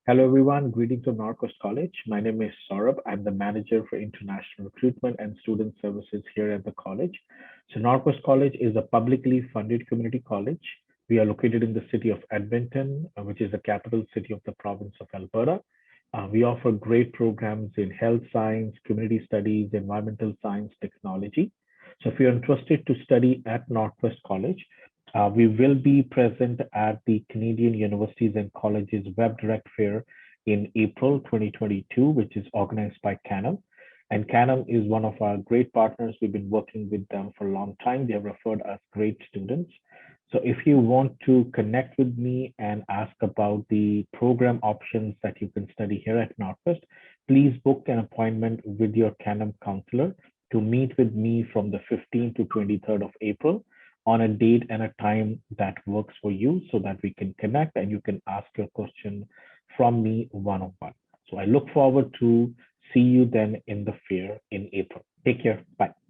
Hello, everyone. Greetings from NorQuest College. My name is Saurabh. I'm the manager for international recruitment and student services here at the college. So, NorQuest College is a publicly funded community college. We are located in the city of Edmonton, which is the capital city of the province of Alberta. We offer great programs in health science, community studies, environmental science, technology. So, if you're interested to study at NorQuest College, we will be present at the Canadian Universities and Colleges WebDirect Fair in April 2022, which is organized by Canam. And Canam is one of our great partners. We've been working with them for a long time. They have referred us great students. So if you want to connect with me and ask about the program options that you can study here at Northwest, please book an appointment with your Canam counselor to meet with me from the 15th to 23rd of April on a date and a time that works for you so that we can connect and you can ask your question from me one-on-one. So I look forward to see you then in the fair in April. Take care. Bye.